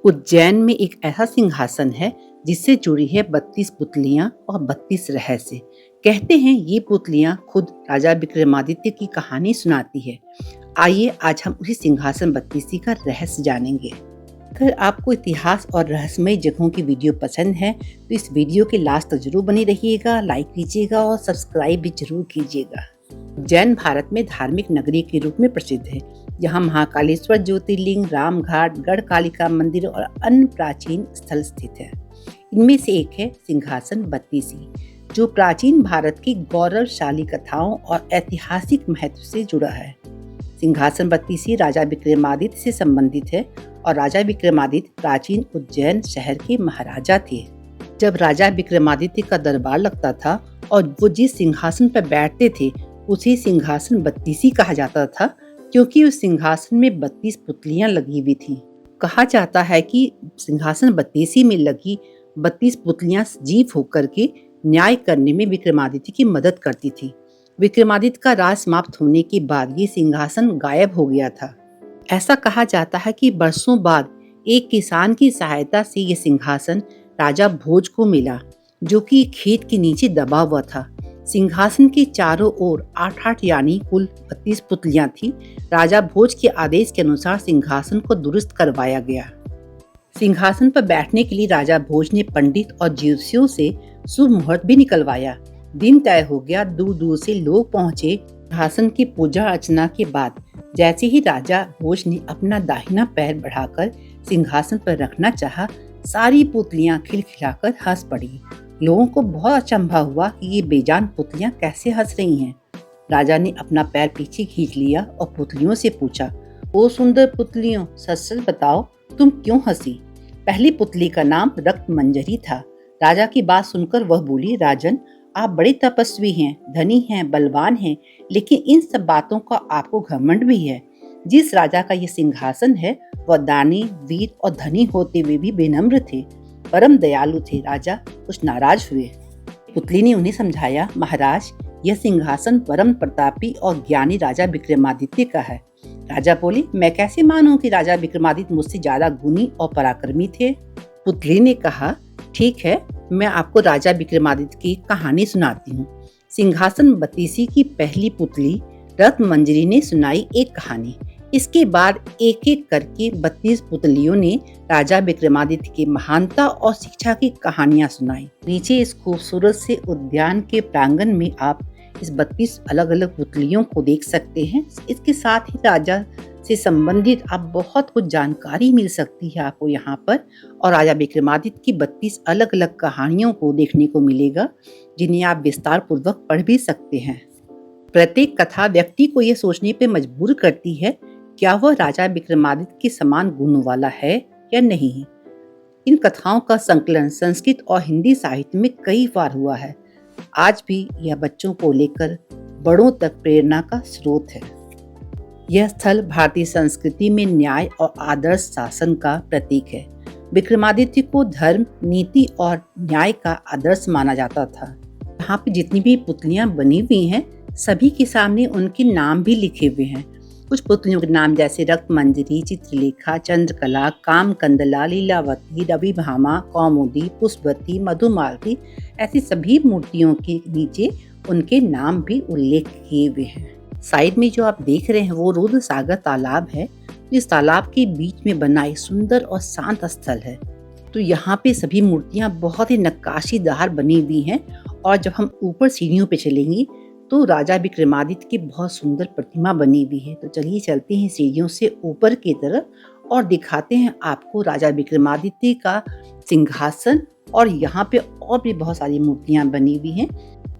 उज्जैन में एक ऐसा सिंहासन है जिससे जुड़ी है 32 पुतलियां और 32 रहस्य। कहते हैं ये पुतलियां खुद राजा विक्रमादित्य की कहानी सुनाती है। आइए आज हम उसी सिंहासन 32 का रहस्य जानेंगे। अगर आपको इतिहास और रहस्यमय जगहों की वीडियो पसंद है तो इस वीडियो के लास्ट तक जरूर बने रहिएगा, लाइक कीजिएगा और सब्सक्राइब भी जरूर कीजिएगा। उज्जैन भारत में धार्मिक नगरी के रूप में प्रसिद्ध है। यहाँ महाकालेश्वर ज्योतिर्लिंग, रामघाट, गढ़कालिका मंदिर और अन्य प्राचीन स्थल स्थित है। इनमें से एक है सिंहासन 32, जो प्राचीन भारत की गौरवशाली कथाओं और ऐतिहासिक महत्व से जुड़ा है। सिंहासन 32 राजा विक्रमादित्य से संबंधित है और राजा विक्रमादित्य प्राचीन उज्जैन शहर के महाराजा थे। जब राजा विक्रमादित्य का दरबार लगता था और वो जिस सिंहासन पर बैठते थे उसे सिंहासन 32 कहा जाता था, क्योंकि उस सिंहासन में 32 पुतलियां लगी हुई थी। कहा जाता है कि सिंहासन 32 में लगी 32 पुतलियां सजीव होकर के न्याय करने में विक्रमादित्य की मदद करती थी। विक्रमादित्य का राज समाप्त होने के बाद ये सिंहासन गायब हो गया था। ऐसा कहा जाता है कि बरसों बाद एक किसान की सहायता से ये सिंहासन राजा भोज को मिला, जो कि खेत के नीचे दबा हुआ था। सिंहासन के चारों ओर 8-8 यानी कुल 32 पुतलियां थी। राजा भोज के आदेश के अनुसार सिंहासन को दुरुस्त करवाया गया। सिंहासन पर बैठने के लिए राजा भोज ने पंडित और ज्योतिषियों से शुभ मुहूर्त भी निकलवाया। दिन तय हो गया। दूर दूर से लोग पहुंचे। सिंहासन की पूजा अर्चना के बाद जैसे ही राजा भोज ने अपना दाहिना पैर बढ़ाकर सिंहासन पर रखना चाहा, सारी पुतलियां खिलखिलाकर हंस पड़ी। लोगों को बहुत अचंभा हुआ कि ये बेजान पुतलियां कैसे हंस रही हैं। राजा ने अपना पैर पीछे खींच लिया और पुतलियों से पूछा, ओ सुंदर पुतलियों, सच सच बताओ तुम क्यों हंसी? पहली पुतली का नाम रक्त मंजरी था। राजा की बात सुनकर वह बोली, राजन, आप बड़े तपस्वी हैं, धनी हैं, बलवान हैं, लेकिन इन सब बातों का आपको घमंड भी है। जिस राजा का ये सिंहासन है वह दानी, वीर और धनी होते हुए भी विनम्र थे, परम दयालु थे। राजा कुछ नाराज हुए। पुतली ने उन्हें समझाया, महाराज, यह सिंहासन परम प्रतापी और ज्ञानी राजा विक्रमादित्य का है। राजा बोले, मैं कैसे मानूं कि राजा विक्रमादित्य मुझसे ज्यादा गुणी और पराक्रमी थे? पुतली ने कहा, ठीक है, मैं आपको राजा विक्रमादित्य की कहानी सुनाती हूँ। सिंहासन 32 की पहली पुतली रत्न मंजरी ने सुनाई एक कहानी। इसके बाद एक एक करके 32 पुतलियों ने राजा विक्रमादित्य की महानता और शिक्षा की कहानियां सुनाई। नीचे इस खूबसूरत से उद्यान के प्रांगण में आप इस 32 अलग अलग पुतलियों को देख सकते हैं। इसके साथ ही राजा से संबंधित आप बहुत कुछ जानकारी मिल सकती है आपको यहाँ पर, और राजा विक्रमादित्य की 32 अलग अलग कहानियों को देखने को मिलेगा, जिन्हें आप विस्तार पूर्वक पढ़ भी सकते हैं। प्रत्येक कथा व्यक्ति को यह सोचने पर मजबूर करती है, क्या वह राजा विक्रमादित्य के समान गुणों वाला है या नहीं। इन कथाओं का संकलन संस्कृत और हिंदी साहित्य में कई बार हुआ है। आज भी यह बच्चों को लेकर बड़ों तक प्रेरणा का स्रोत है। यह स्थल भारतीय संस्कृति में न्याय और आदर्श शासन का प्रतीक है। विक्रमादित्य को धर्म, नीति और न्याय का आदर्श माना जाता था। यहाँ पे जितनी भी पुतलियां बनी हुई हैं, सभी के सामने उनके नाम भी लिखे हुए हैं। कुछ पुतलियों के नाम जैसे रक्त मंजरी, चित्रलेखा, चंद्रकला, कामकंदला, लीलावती, रविभामा, कौमुदी, पुष्पवती, मधुमालती, ऐसी सभी मूर्तियों के नीचे उनके नाम भी उल्लेख किए हुए हैं। साइड में जो आप देख रहे हैं वो रुद्र सागर तालाब है। इस तालाब के बीच में बना एक सुंदर और शांत स्थल है। तो यहाँ पे सभी मूर्तियाँ बहुत ही नक्काशीदार बनी हुई हैं, और जब हम ऊपर सीढ़ियों पे चलेंगे तो राजा विक्रमादित्य की बहुत सुंदर प्रतिमा बनी हुई है। तो चलिए चलते हैं सीढ़ियों से ऊपर की तरफ और दिखाते हैं आपको राजा विक्रमादित्य का सिंहासन, और यहाँ पे और भी बहुत सारी मूर्तियाँ बनी हुई हैं।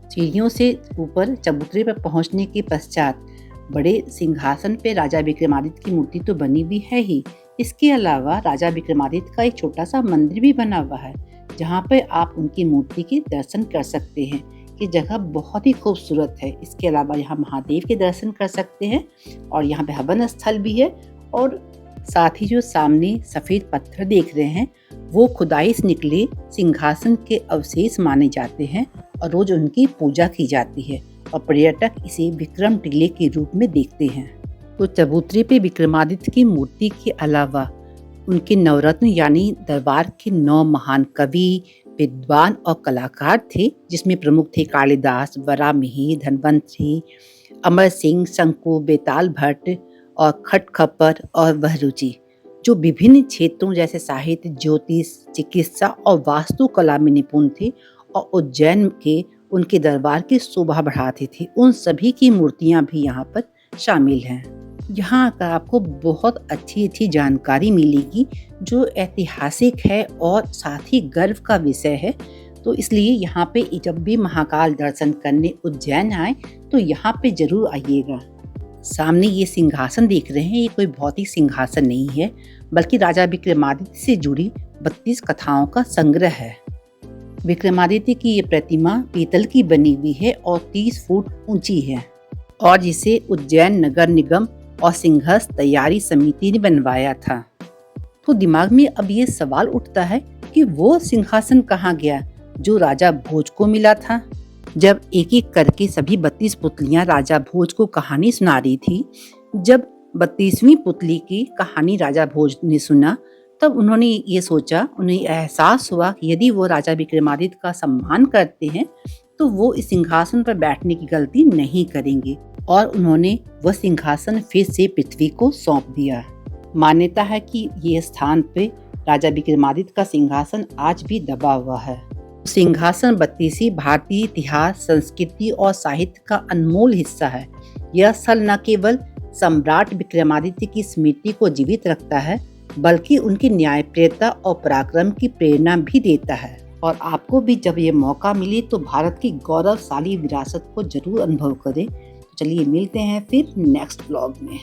सीढ़ियों से ऊपर चबूतरे पर पहुँचने के पश्चात बड़े सिंहासन पे राजा विक्रमादित्य की मूर्ति तो बनी हुई है ही, इसके अलावा राजा विक्रमादित्य का एक छोटा सा मंदिर भी बना हुआ है, जहाँ पे आप उनकी मूर्ति के दर्शन कर सकते हैं। ये जगह बहुत ही खूबसूरत है। इसके अलावा यहाँ महादेव के दर्शन कर सकते हैं, और यहाँ पे हवन स्थल भी है। और साथ ही जो सामने सफेद पत्थर देख रहे हैं वो खुदाई से निकले सिंहासन के अवशेष माने जाते हैं, और रोज उनकी पूजा की जाती है, और पर्यटक इसे विक्रम टीले के रूप में देखते हैं। तो चबूतरे पे विक्रमादित्य की मूर्ति के अलावा उनके नवरत्न यानी दरबार के 9 महान कवि, विद्वान और कलाकार थे, जिसमें प्रमुख थे कालिदास, वराहमिहिर, धन्वंतरि, अमर सिंह, शंकु, बेताल भट्ट और खटखपर और बहरूची, जो विभिन्न क्षेत्रों जैसे साहित्य, ज्योतिष, चिकित्सा और वास्तुकला में निपुण थे और उज्जैन के उनके दरबार की शोभा बढ़ाते थे। उन सभी की मूर्तियां भी यहाँ पर शामिल हैं। यहाँ आकर आपको बहुत अच्छी जानकारी मिलेगी जो ऐतिहासिक है और साथ ही गर्व का विषय है। तो इसलिए यहाँ पे जब भी महाकाल दर्शन करने उज्जैन आए तो यहाँ पे जरूर आइएगा। सामने ये सिंहासन देख रहे हैं, ये कोई भौतिक सिंहासन नहीं है, बल्कि राजा विक्रमादित्य से जुड़ी 32 कथाओं का संग्रह है। विक्रमादित्य की ये प्रतिमा पीतल की बनी हुई है और 30 फुट ऊंची है और जिसे उज्जैन नगर निगम और सिंहस्थ तैयारी समिति ने बनवाया था। तो दिमाग में अब ये सवाल उठता है कि वो सिंहासन कहाँ गया जो राजा भोज को मिला था। जब एक एक करके सभी 32 पुतलियां राजा भोज को कहानी सुना रही थी, जब 32वीं पुतली की कहानी राजा भोज ने सुना, तब उन्होंने ये सोचा, उन्हें एहसास हुआ कि यदि वो राजा विक्रमादित्य का सम्मान करते हैं तो वो इस सिंहासन पर बैठने की गलती नहीं करेंगे और उन्होंने वह सिंहासन फिर से पृथ्वी को सौंप दिया। मान्यता है कि ये स्थान पे राजा विक्रमादित्य का सिंहासन आज भी दबा हुआ है। सिंहासन 32वीं भारतीय इतिहास, संस्कृति और साहित्य का अनमोल हिस्सा है। यह स्थल न केवल सम्राट विक्रमादित्य की स्मृति को जीवित रखता है, बल्कि उनकी न्यायप्रियता और पराक्रम की प्रेरणा भी देता है। और आपको भी जब ये मौका मिले तो भारत की गौरवशाली विरासत को जरूर अनुभव करें। चलिए मिलते हैं फिर नेक्स्ट व्लॉग में।